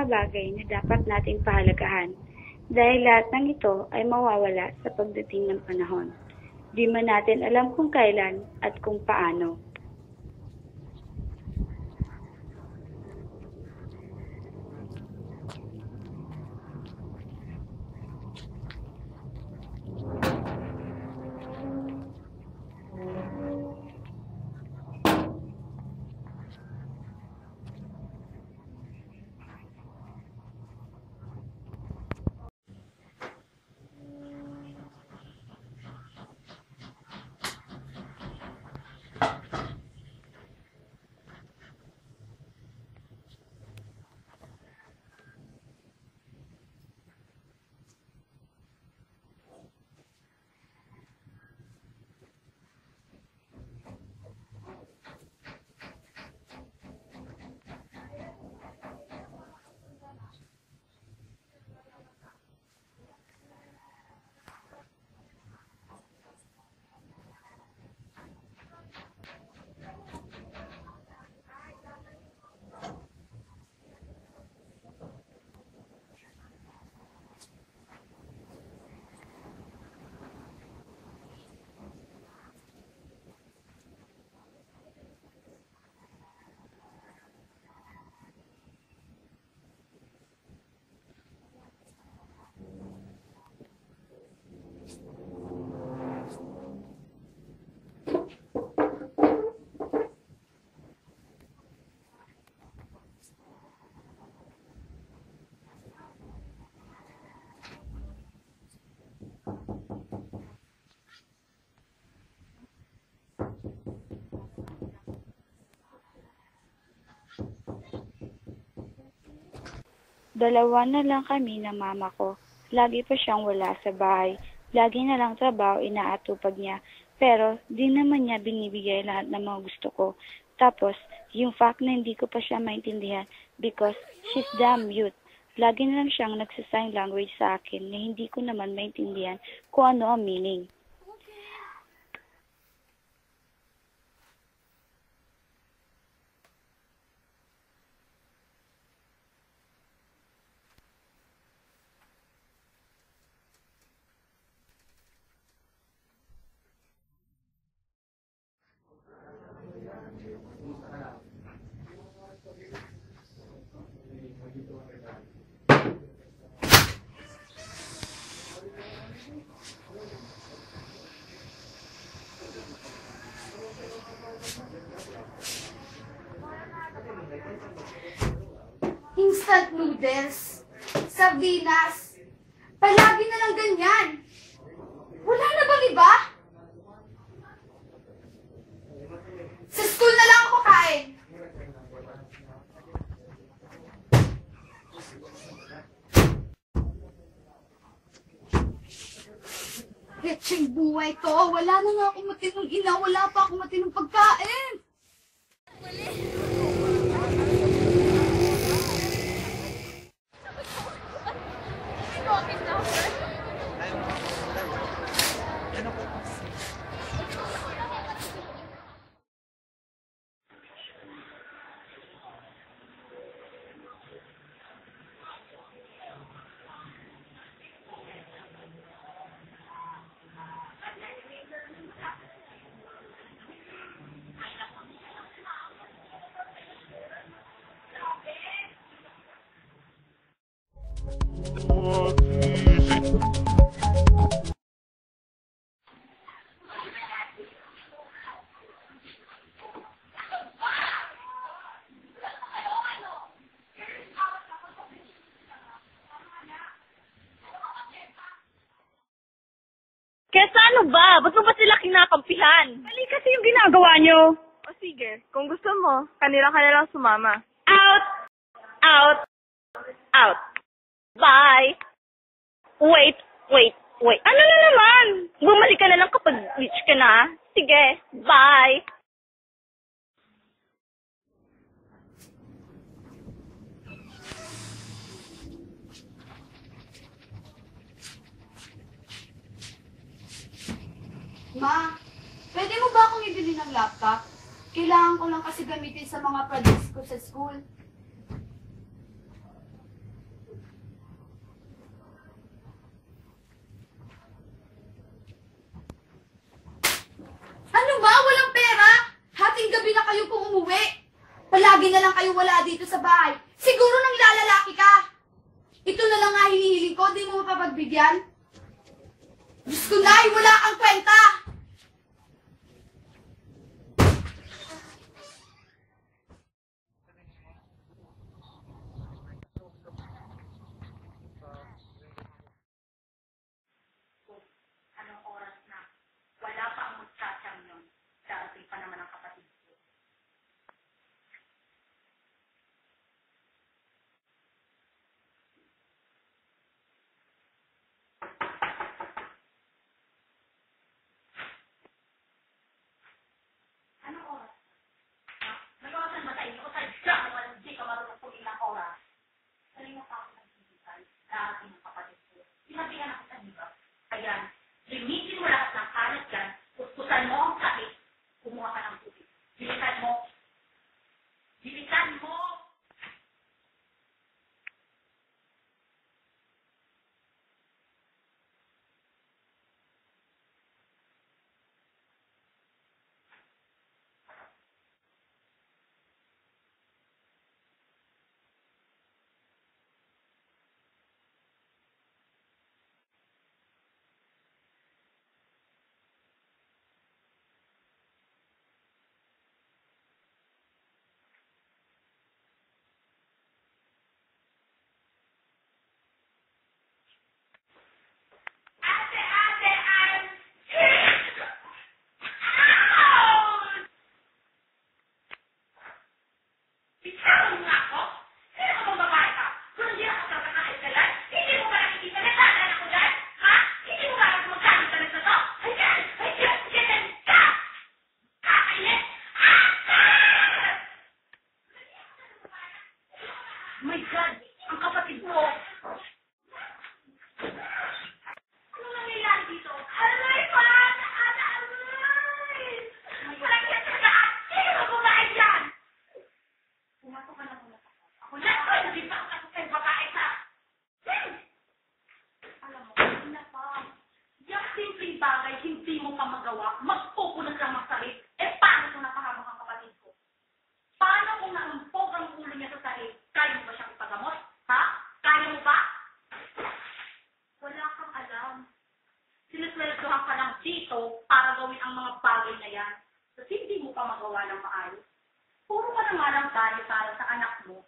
bagay na dapat nating pahalagahan dahil lahat ng ito ay mawawala sa pagdating ng panahon. Di man natin alam kung kailan at kung paano. Dalawa na lang kami ng mama ko. Lagi pa siyang wala sa bahay. Lagi na lang trabaho inaatupag niya. Pero di naman niya binibigay lahat ng mga gusto ko. Tapos, yung fact na hindi ko pa siya maintindihan because she's damn mute. Lagi na lang siyang nagsasign language sa akin na hindi ko naman maintindihan kung ano ang meaning. Instant noodles, sardinas, palagi na lang ganyan. Wala na bang iba? Sa school na lang ako kain. Lecheng buhay to. Wala na nga akong matinong ina. Wala pa akong matinong pagkain. Kesa ano ba? Ba't mo ba sila kinakampihan? Mali kasi yung ginagawa nyo. O sige, kung gusto mo, kanila ka na lang sumama. Out! Out! Out! Bye! Wait! Ano na naman? Bumalik ka na lang kapag reach ka na. Sige, bye! Ma, pwede mo ba akong ibili ng laptop? Kailangan ko lang kasi gamitin sa mga projects ko sa school. na lang kayo wala dito sa bahay. Siguro nang lalalaki ka. Ito na lang nga hinihiling ko, di mo mapapagbigyan. Diyos ko, Nay, wala kang kwenta. Anong oras na? Wala pa ang magsasyang yun. Darating pa naman ang kapatid ko. Anong oras? Nag-oras ba tayo? O sadya mo, hindi ka marunong kung ilang oras. Kanina pa ako nagbibigay. Darating ang kapatid ko. Sinabihan ako sa diba? Ayan. Limitin mo lahat ng kalat dyan. Puspusan mo ang sakit. Kumuha ka ng tubig. Bilisan mo. Bilisan mo! Ate, I'm sick! Ouch! Bitaw mo nga ako? Sino ka bang babae ka? Kung hindi ako kakakain ka lang, hindi mo ba nakikita na tanan ako dyan? Ha? Hindi mo ba ako magkain ka na sa to? Ayan! Ayan! Ganyan ka! Kakainis! My God! Ang kapatid mo! Ano nangyayari dito? Aray pa! Aray! Aray ka talaga! Sino ka babae dyan? Pumasok ka na muna sa kwarto. Ako na! Hindi pa ako kasi sa'yo babae ka! Alam mo, na pa. Yung simpleng bagay, hindi mo pa magawa, magpupunan kang masalit. Paano kung napahamak ang kapatid ko? Paano kung naumpog ang ulo niya sa sahig? Kaya mo ba siyang ipagamot? Ha? Kaya mo ba? Wala kang alam. Sinusweldohan ka lang dito para gawin ang mga bagay na yan. Kasi hindi mo pa magawa ng maayos. Puro ka naman ang tayo para sa anak mo.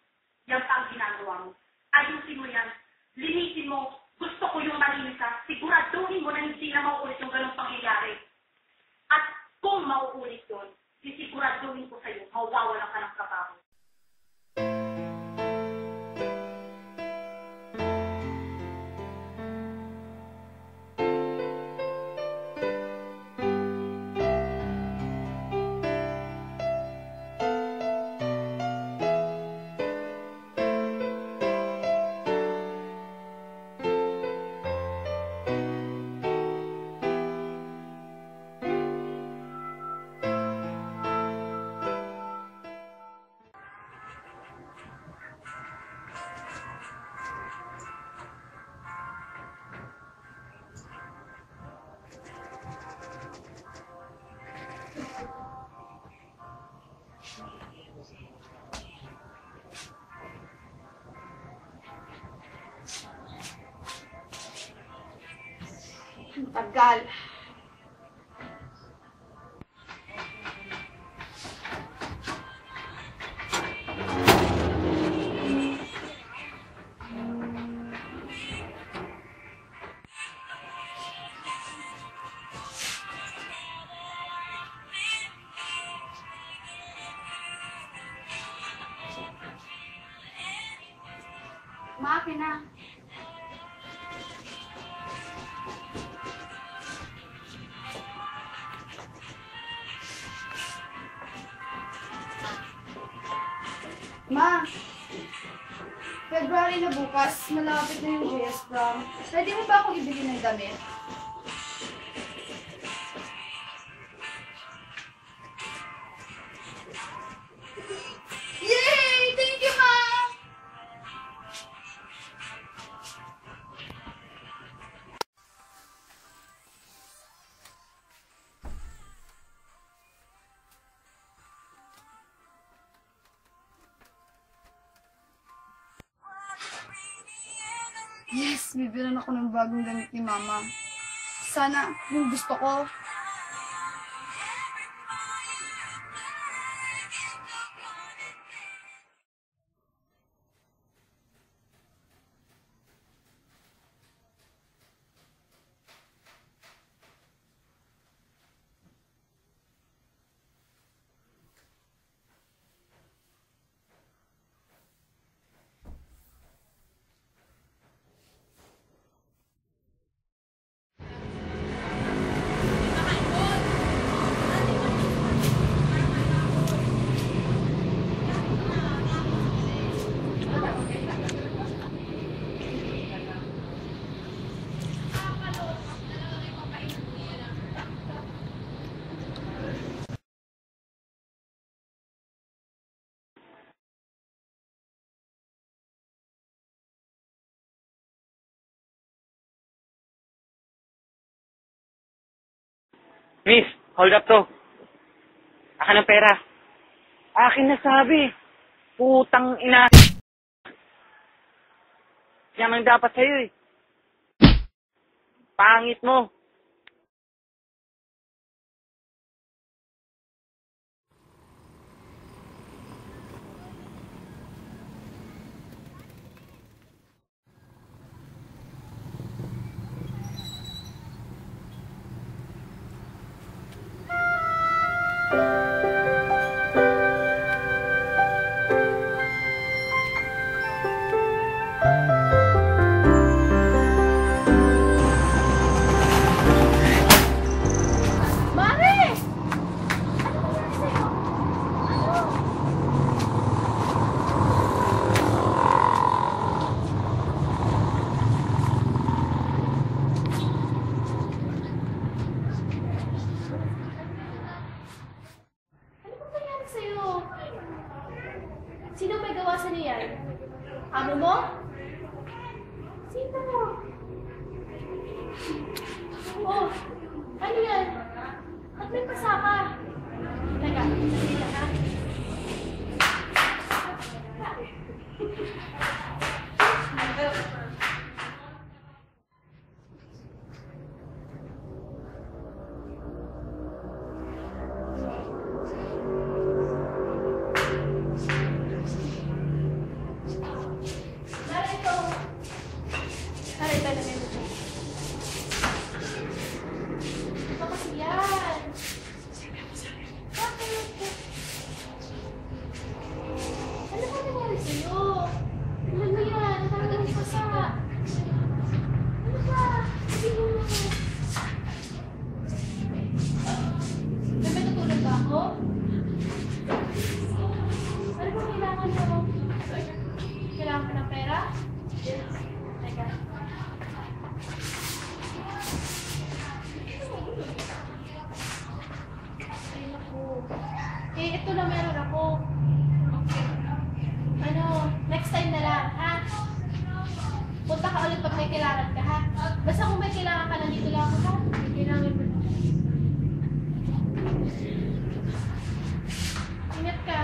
Yan pa ang ginagawa mo. Ayusin mo yan. Linisin mo. Gusto ko yung malinis ka. Siguraduhin mo na hindi na mauulit yung ganong pangyayari. At kung mauulit yun, sisiguraduhin ko sa'yo, mawawalan ka ng trabaho. Ang tagal. Maakin na. Ma, February na bukas, malapit na yung JS prom. Pwede mo ba akong ibili ng damit? Yay! Thank you, Ma! Yes, bibilan ako ng bagong damit ni Mama. Sana yung gusto ko. Miss, hold up to. Akin ang pera. Akin na sabi. Putang ina. Yan ang dapat sa'yo eh. Pangit mo. Mare! Ano nangyari sa'yo? Ano? Ano bang nangyari sa'yo? Sino may gawa sa niyan? Amo mo? Sino? Oh, ano yan? Ba't may pasaka? Teka, sandali lang ha. Tara, ito. Tara, ito na meron ko. Ito kasi yan. Bakit? Ano ba nangyari sa'yo? Alam mo yan, natanggal ang pasa. Ano ba? Sige mo. May matutulog ba ako? Ano ba kailangan mo? Kailangan ko ng pera? Teka. Ay, naku. Eh, ito na meron ako. Ano, next time na lang, ha? Punta ka ulit pag may kailangan ka, ha? Basta kung may kailangan ka, nandito lang ako, ha? Kailangan mo. Ingat ka.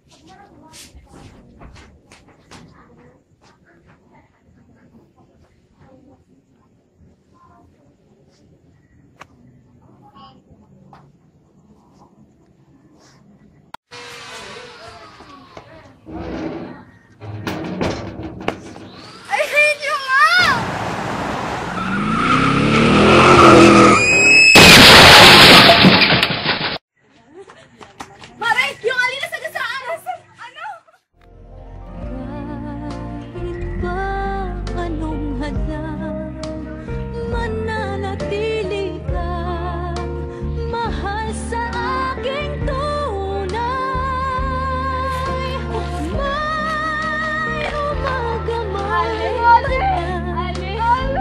I hate you, Ma! Mare, yung alin na sagasaan! Ano? Kahit pa anong hadlang, mananatili kang mahal sa aking tunay. May umaga man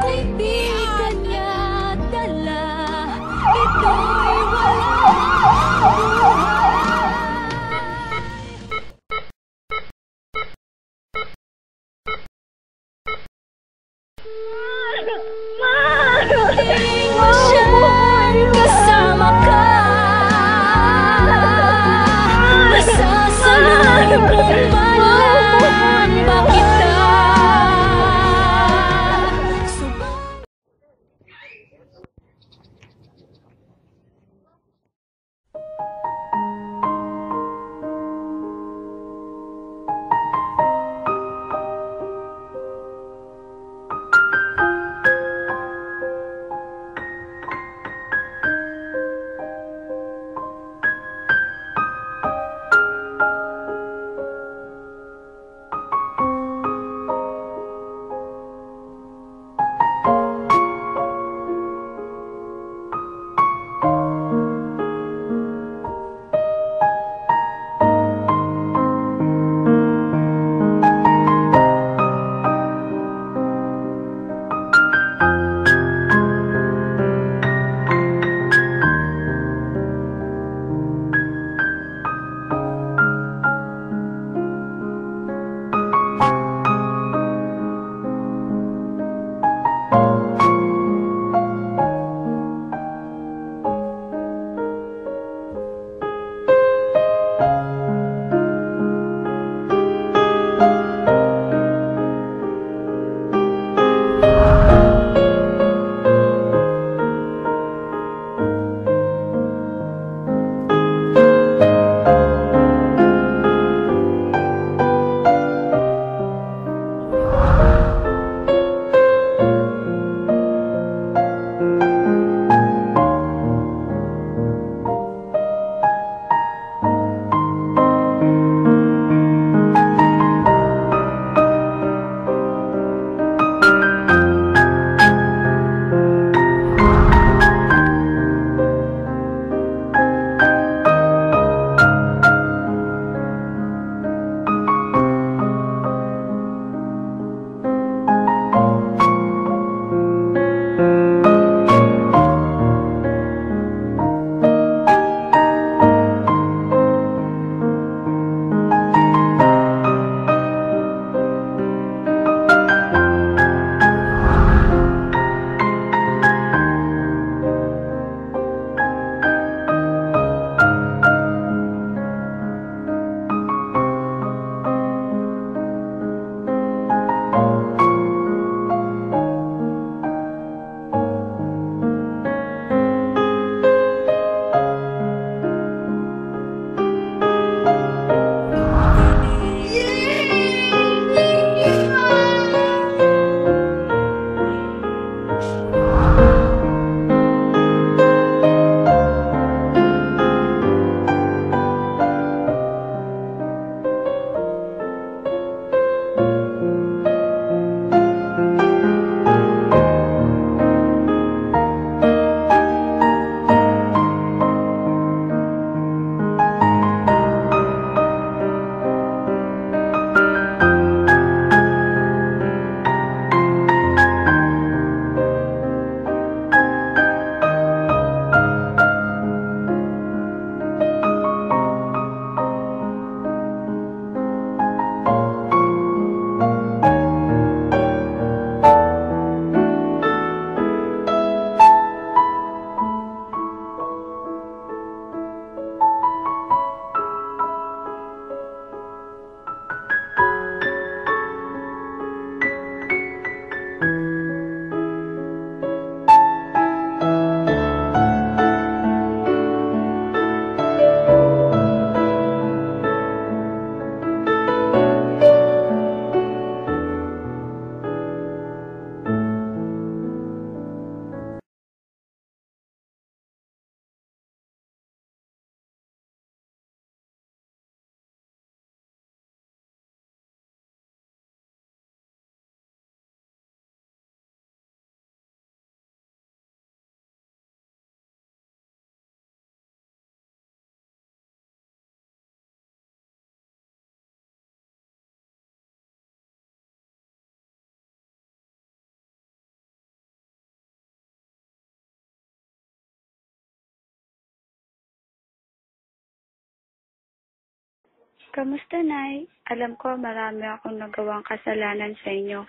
kung di ka niya dala, ito'y walang Piling mo siya'y kasama ka. Masasalubong man ba kita? Kamusta, Nay? Alam ko marami akong nagawang kasalanan sa inyo.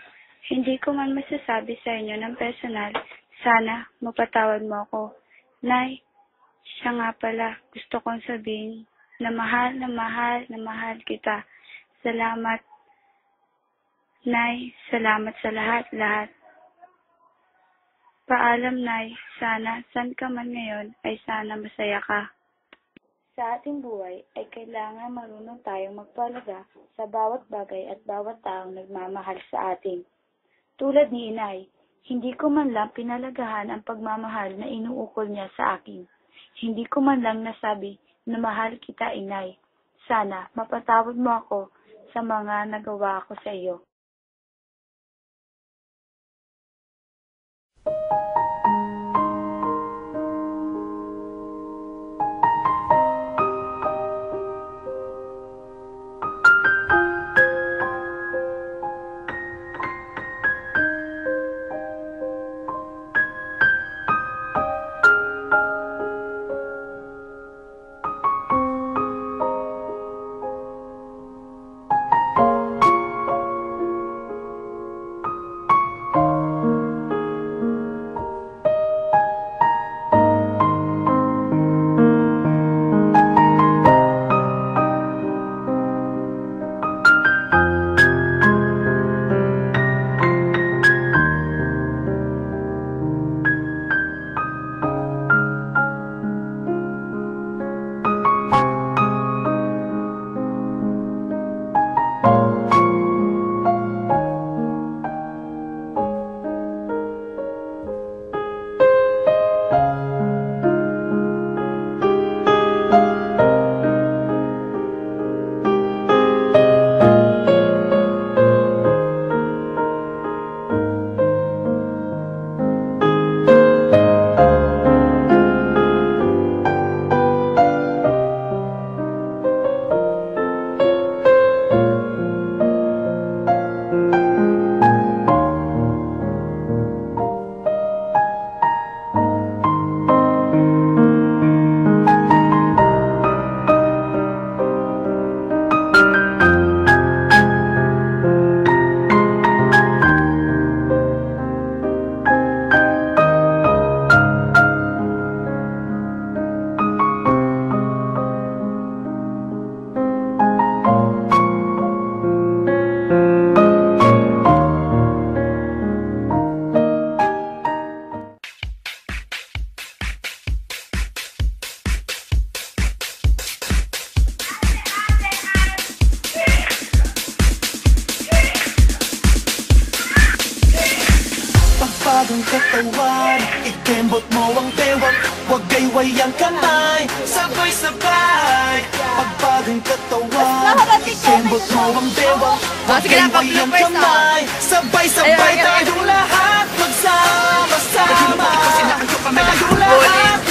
Hindi ko man masasabi sa inyo ng personal. Sana mapatawad mo ako. Nay, siya nga pala. Gusto kong sabihin na mahal kita. Salamat. Nay, salamat sa lahat. Paalam, Nay. Sana, saan ka man ngayon, ay sana masaya ka. Sa ating buhay ay kailangan marunong tayong magpalaga sa bawat bagay at bawat taong nagmamahal sa atin. Tulad ni Inay, hindi ko man lang pinalagahan ang pagmamahal na inuukol niya sa akin. Hindi ko man lang nasabi na mahal kita, Inay. Sana mapatawad mo ako sa mga nagawa ko sa iyo. Bagong katawan, ikembot mo ang bewang, huwag gayway ang kamay, sabay-sabay. Pagbagong katawan, ikembot mo ang bewang, huwag gayway ang kamay, sabay-sabay. Tayong lahat magsama-sama, tayong lahat